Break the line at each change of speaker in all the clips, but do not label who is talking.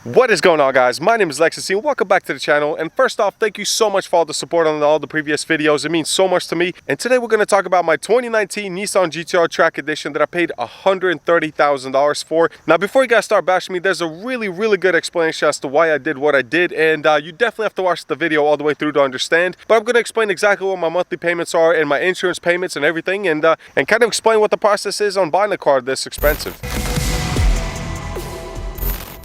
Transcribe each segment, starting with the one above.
What is going on, guys? My name is Lextasy and welcome back to the channel. And first off, thank you so much for all the support on all the previous videos. It means so much to me. And today we're going to talk about my 2019 Nissan GTR Track Edition that I paid $130,000 for. Now, before you guys start bashing me, there's a really good explanation as to why I did what I did. And you definitely have to watch the video all the way through to understand. But I'm going to explain exactly what my monthly payments are and my insurance payments and everything. And kind of explain what the process is on buying a car this expensive.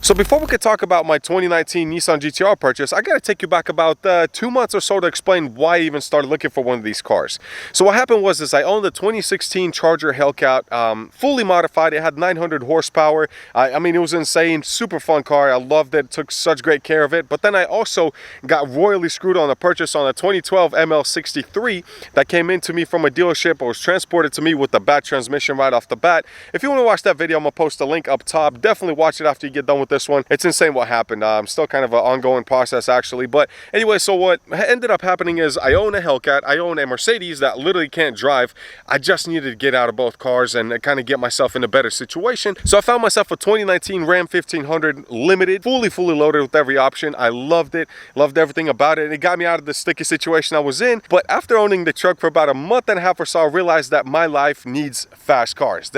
So before we could talk about my 2019 Nissan GTR purchase, I gotta take you back about 2 months or so to explain why I even started looking for one of these cars. So what happened was I owned the 2016 Charger Hellcat, fully modified. It had 900 horsepower. I mean, it was insane, super fun car. I loved it, took such great care of it. But then I also got royally screwed on a purchase on a 2012 ML63 that came into me from a dealership or was transported to me with the bad transmission right off the bat. If you want to watch that video, I'm gonna post a link up top. Definitely watch it after you get done with this one. It's insane what happened. Still kind of an ongoing process actually, but anyway, so what ended up happening is I own a Hellcat, I own a Mercedes that literally can't drive. I just needed to get out of both cars and kind of get myself in a better situation. So I found myself a 2019 Ram 1500 Limited, fully loaded with every option. I loved it, loved everything about it. It got me out of the sticky situation I was in. But after owning the truck for about a month and a half or so, I realized that my life needs fast cars.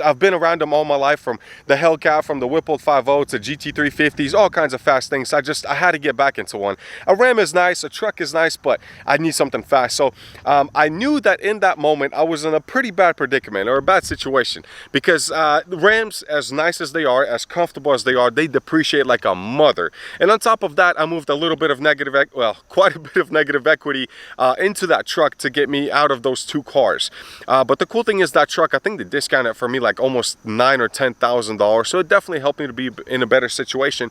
I've been around them all my life, from the Hellcat, from the Whippled 5.0 to GT350s, all kinds of fast things. I had to get back into one. A Ram is nice, a truck is nice, but I need something fast. So I knew that in that moment I was in a pretty bad predicament, or a bad situation, because Rams, as nice as they are, as comfortable as they are, they depreciate like a mother. And on top of that, I moved a little bit of quite a bit of negative equity into that truck to get me out of those two cars. But the cool thing is that truck, I think they discounted it for me like almost $9,000 or $10,000. So it definitely helped me to be in a better situation.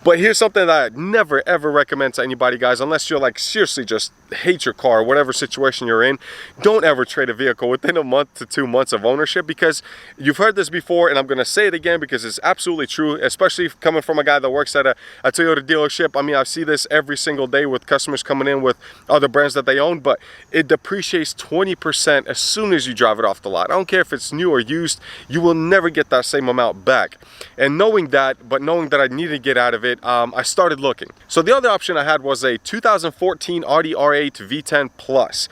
But here's something that I'd never ever recommend to anybody, guys, unless you're like seriously just hate your car, whatever situation you're in. Don't ever trade a vehicle within a month to 2 months of ownership, because you've heard this before, and I'm going to say it again because it's absolutely true, especially coming from a guy that works at a Toyota dealership. I mean, I see this every single day with customers coming in with other brands that they own, but it depreciates 20% as soon as you drive it off the lot. I don't care if it's new or used, you will never get that same amount back. And knowing that I needed to get out of it, I started looking. So the other option I had was a 2014 Audi R8 V10 Plus.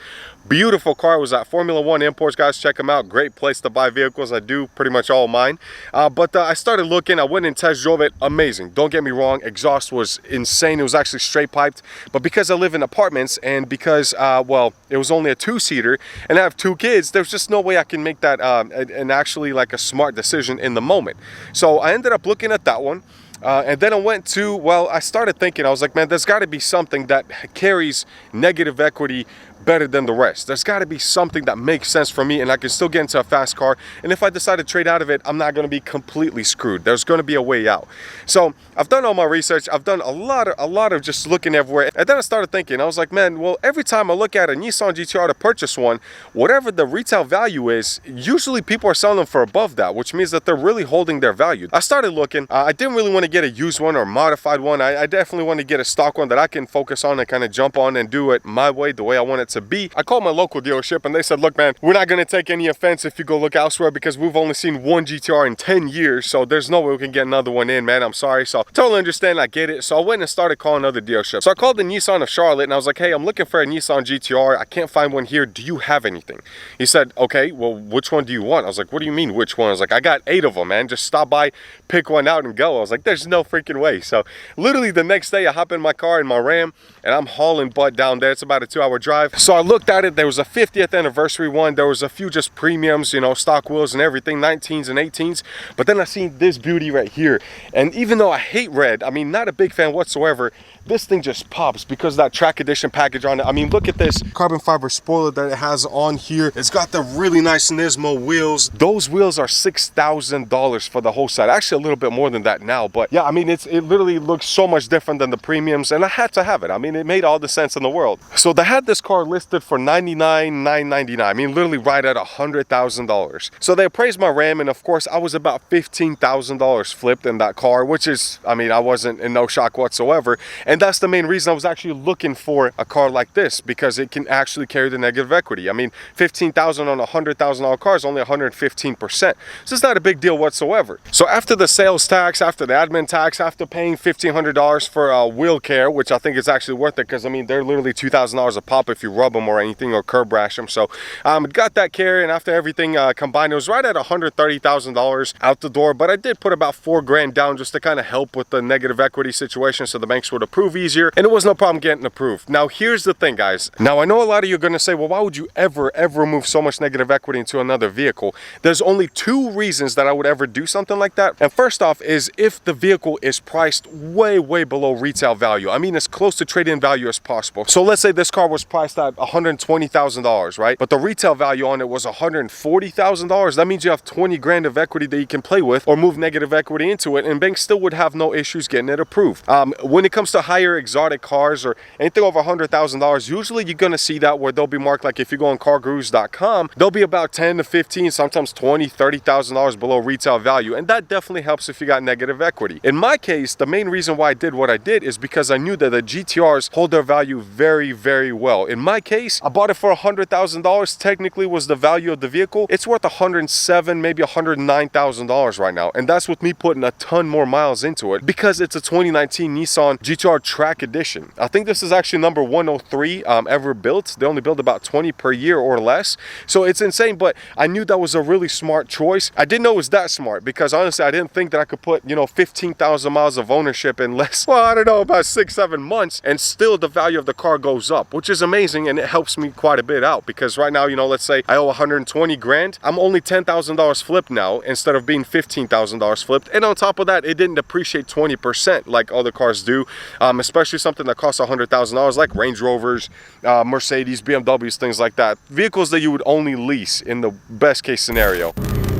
Beautiful car. It was at Formula One Imports, guys. Check them out. Great place to buy vehicles. I do pretty much all mine. But I started looking. I went and test drove it. Amazing. Don't get me wrong. Exhaust was insane. It was actually straight piped. But because I live in apartments, and because, well, it was only a two-seater, and I have two kids, there's just no way I can make that an actually like a smart decision in the moment. So I ended up looking at that one. And then I went to, well, I started thinking, I was like, man, there's got to be something that carries negative equity better than the rest. There's got to be something that makes sense for me and I can still get into a fast car. And if I decide to trade out of it, I'm not going to be completely screwed. There's going to be a way out. So I've done all my research. I've done a lot of just looking everywhere. And then I started thinking, I was like, man, well, every time I look at a Nissan GTR to purchase one, whatever the retail value is, usually people are selling them for above that, which means that they're really holding their value. I started looking. I didn't really want to get a used one or modified one. I definitely want to get a stock one that I can focus on and kind of jump on and do it my way, the way I want it to be. I called my local dealership and they said, look, man, we're not going to take any offense if you go look elsewhere, because we've only seen one GTR in 10 years. So there's no way we can get another one in, man. I'm sorry. So totally understand. I get it. So I went and started calling other dealerships. So I called the Nissan of Charlotte and I was like, hey, I'm looking for a Nissan GTR. I can't find one here. Do you have anything? He said, okay, well, which one do you want? I was like, what do you mean which one? I was like, I got 8 of them, man. Just stop by, pick one out and go. I was like, there's no freaking way. So literally the next day I hop in my car, in my Ram, and I'm hauling butt down there. It's about a 2-hour drive. So I looked at it. There was a 50th anniversary one. There was a few just premiums, you know, stock wheels and everything, 19s and 18s. But then I seen this beauty right here. And even though I hate red, I mean, not a big fan whatsoever, this thing just pops because of that Track Edition package on it. I mean, look at this carbon fiber spoiler that it has on here. It's got the really nice Nismo wheels. Those wheels are $6,000 for the whole set. Actually, a little bit more than that now. But yeah, I mean, it literally looks so much different than the premiums, and I had to have it. I mean, it made all the sense in the world. So I had this car listed for $99,999. I mean, literally right at $100,000. So they appraised my Ram, and of course I was about $15,000 flipped in that car, which is, I mean, I wasn't in no shock whatsoever. And that's the main reason I was actually looking for a car like this, because it can actually carry the negative equity. I mean, $15,000 on a $100,000 car is only 115%. So it's not a big deal whatsoever. So after the sales tax, after the admin tax, after paying $1,500 for wheel care, which I think is actually worth it, because I mean, they're literally $2,000 a pop if you rub them or anything, or curb rash them. So got that care, and after everything combined, it was right at $130,000 out the door. But I did put about $4 grand down just to kind of help with the negative equity situation, so the banks would approve easier, and it was no problem getting approved. Now here's the thing, guys. Now I know a lot of you are going to say, well, why would you ever move so much negative equity into another vehicle? There's only two reasons that I would ever do something like that. And first off is if the vehicle is priced way below retail value. I mean, as close to trade-in value as possible. So let's say this car was priced at $120,000, right? But the retail value on it was $140,000. That means you have 20 grand of equity that you can play with or move negative equity into it, and banks still would have no issues getting it approved. When it comes to higher exotic cars or anything over $100,000, usually you're going to see that where they'll be marked, like if you go on cargurus.com, they'll be about 10 to 15, sometimes 20, $30,000 below retail value. And that definitely helps if you got negative equity. In my case, the main reason why I did what I did is because I knew that the GTRs hold their value very well. In my case, I bought it for $100,000. Technically was the value of the vehicle. It's worth $107,000, maybe $109,000 right now. And that's with me putting a ton more miles into it, because it's a 2019 Nissan GTR Track Edition. I think this is actually number 103 ever built. They only build about 20 per year or less. So it's insane, but I knew that was a really smart choice. I didn't know it was that smart, because honestly, I didn't think that I could put, you know, 15,000 miles of ownership in less, well, I don't know, about 6-7 months, and still the value of the car goes up, which is amazing. And it helps me quite a bit out, because right now, you know, let's say I owe 120 grand. I'm only $10,000 flipped now instead of being $15,000 flipped. And on top of that, it didn't depreciate 20% like other cars do, especially something that costs $100,000 like Range Rovers, Mercedes, BMWs, things like that. Vehicles that you would only lease in the best case scenario.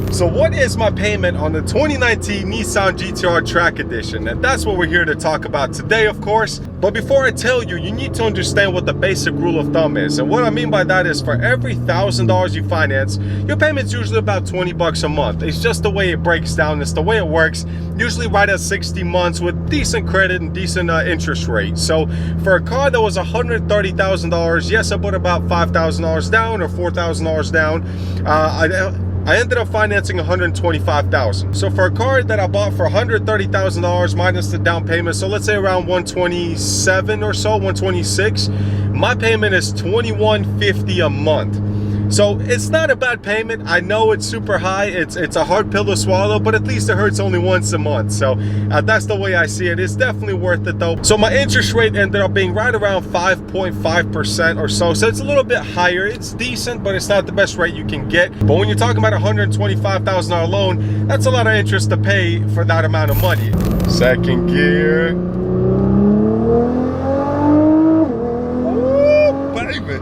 So what is my payment on the 2019 Nissan GTR Track Edition? And that's what we're here to talk about today, of course. But before I tell you, you need to understand what the basic rule of thumb is. And what I mean by that is, for every $1,000 you finance, your payment's usually about 20 bucks a month. It's just the way it breaks down. It's the way it works. Usually right at 60 months with decent credit and decent interest rate. So for a car that was $130,000, yes, I put about $5,000 down or $4,000 down. I ended up financing $125,000. So for a car that I bought for $130,000 minus the down payment, so let's say around $127 or so, $126, my payment is $21.50 a month. So it's not a bad payment. I know it's super high. It's a hard pill to swallow, but at least it hurts only once a month. So that's the way I see it. It's definitely worth it though. So my interest rate ended up being right around 5.5% or so. So it's a little bit higher. It's decent, but it's not the best rate you can get. But when you're talking about a $125,000 loan, that's a lot of interest to pay for that amount of money. Second gear. Ooh, baby.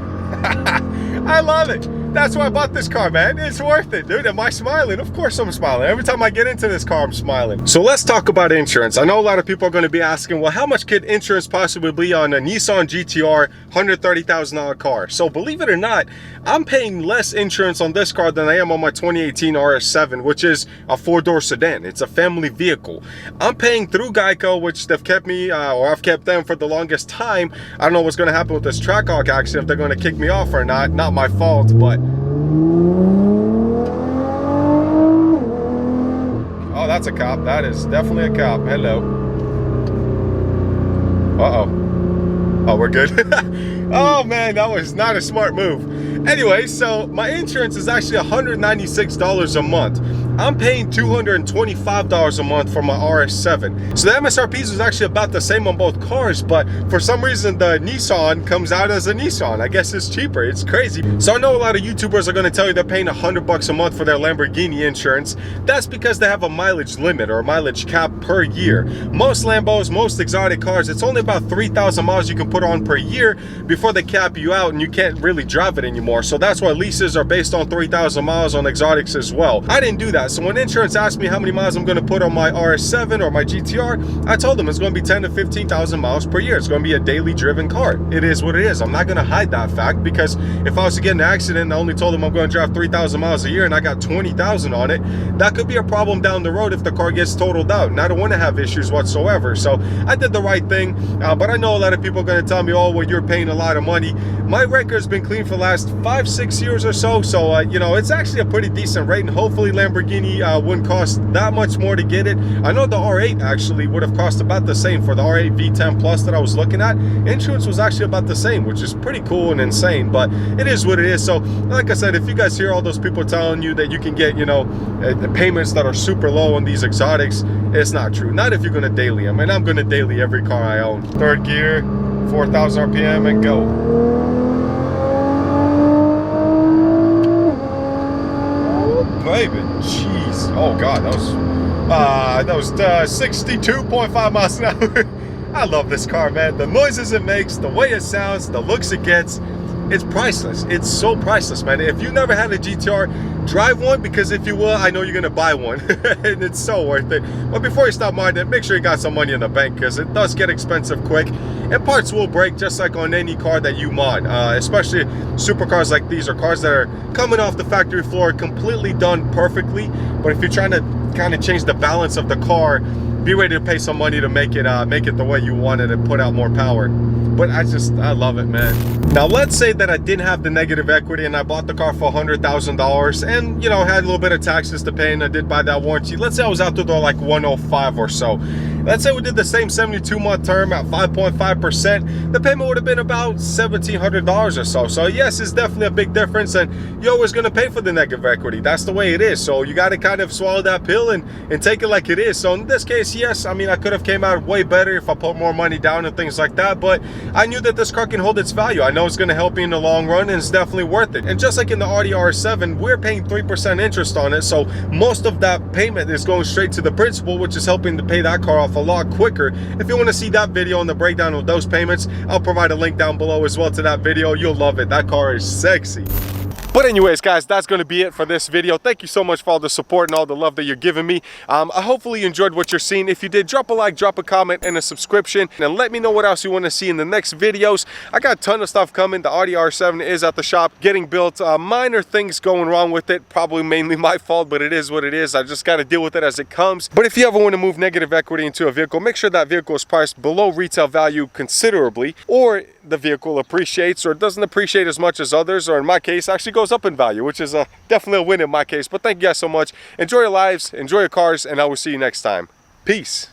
I love it. That's why I bought this car, man. It's worth it, dude. Am I smiling? Of course I'm smiling. Every time I get into this car, I'm smiling. So let's talk about insurance. I know a lot of people are going to be asking, well, how much could insurance possibly be on a Nissan GTR $130,000 car? So believe it or not, I'm paying less insurance on this car than I am on my 2018 RS7, which is a 4-door sedan. It's a family vehicle. I'm paying through Geico, which they've kept me, or I've kept them for the longest time. I don't know what's going to happen with this Trackhawk accident, if they're going to kick me off or not. Not my fault, but oh, that's a cop. That is definitely a cop. Hello. Uh-oh. Oh, we're good. Oh man, that was not a smart move. Anyway, so my insurance is actually $196 a month. I'm paying $225 a month for my RS7. So the MSRPs was actually about the same on both cars, but for some reason the Nissan comes out as a Nissan. I guess it's cheaper. It's crazy. So I know a lot of YouTubers are going to tell you they're paying $100 a month for their Lamborghini insurance. That's because they have a mileage limit or a mileage cap per year. Most Lambos, most exotic cars, it's only about 3,000 miles you can put on per year before they cap you out and you can't really drive it anymore. So that's why leases are based on 3,000 miles on exotics as well. I didn't do that. that. So when insurance asked me how many miles I'm going to put on my RS7 or my GTR, I told them it's going to be 10 to 15,000 miles per year. It's going to be a daily driven car. It is what it is. I'm not going to hide that fact, because if I was to get in an accident and I only told them I'm going to drive 3,000 miles a year and I got 20,000 on it, that could be a problem down the road if the car gets totaled out, and I don't want to have issues whatsoever. So I did the right thing, but I know a lot of people are going to tell me, oh, well, you're paying a lot of money. My record's been clean for the last 5-6 years or so, so you know, it's actually a pretty decent rate, and hopefully Lamborghini wouldn't cost that much more to get it. I know the R8 actually would have cost about the same for the R8 V10 Plus that I was looking at. Insurance was actually about the same, which is pretty cool and insane, but it is what it is. So like I said, if you guys hear all those people telling you that you can get, you know, the payments that are super low on these exotics, it's not true. Not if you're going to daily them, and I'm going to daily every car I own. Third gear, 4,000 RPM, and go. Baby, jeez, oh god, that was 62.5 miles an hour. I love this car, man. The noises it makes, the way it sounds, the looks it gets, it's priceless. It's so priceless, man. If you never had a GTR, drive one, because if you will, I know you're gonna buy one. And it's so worth it. But before you stop buying it, make sure you got some money in the bank, because it does get expensive quick, and parts will break just like on any car that you mod, especially supercars like these, or cars that are coming off the factory floor completely done perfectly. But if you're trying to kind of change the balance of the car, be ready to pay some money to make it the way you want it and put out more power. But I love it, man. Now let's say that I didn't have the negative equity and I bought the car for $100,000 and, you know, had a little bit of taxes to pay, and I did buy that warranty. Let's say I was out the door like 105 or so. Let's say we did the same 72-month term at 5.5%. The payment would have been about $1,700 or so. So yes, it's definitely a big difference, and you're always going to pay for the negative equity. That's the way it is. So you got to kind of swallow that pill and take it like it is. So in this case, yes, I mean, I could have came out way better if I put more money down and things like that, but I knew that this car can hold its value. I know it's going to help me in the long run, and it's definitely worth it. And just like in the Audi R7, we're paying 3% interest on it, so most of that payment is going straight to the principal, which is helping to pay that car off a lot quicker. If you want to see that video and the breakdown of those payments, I'll provide a link down below as well to that video. You'll love it. That car is sexy. But anyways, guys, that's going to be it for this video. Thank you so much for all the support and all the love that you're giving me. Hopefully you enjoyed what you're seeing. If you did, drop a like, drop a comment, and a subscription, and let me know what else you want to see in the next videos. I got a ton of stuff coming. The Audi R7 is at the shop getting built. Minor things going wrong with it, probably mainly my fault, but it is what it is. I just got to deal with it as it comes. But if you ever want to move negative equity into a vehicle, make sure that vehicle is priced below retail value considerably, or the vehicle appreciates or doesn't appreciate as much as others, or in my case actually goes up in value, which is definitely a win in my case. But thank you guys so much. Enjoy your lives, enjoy your cars, and I will see you next time. Peace.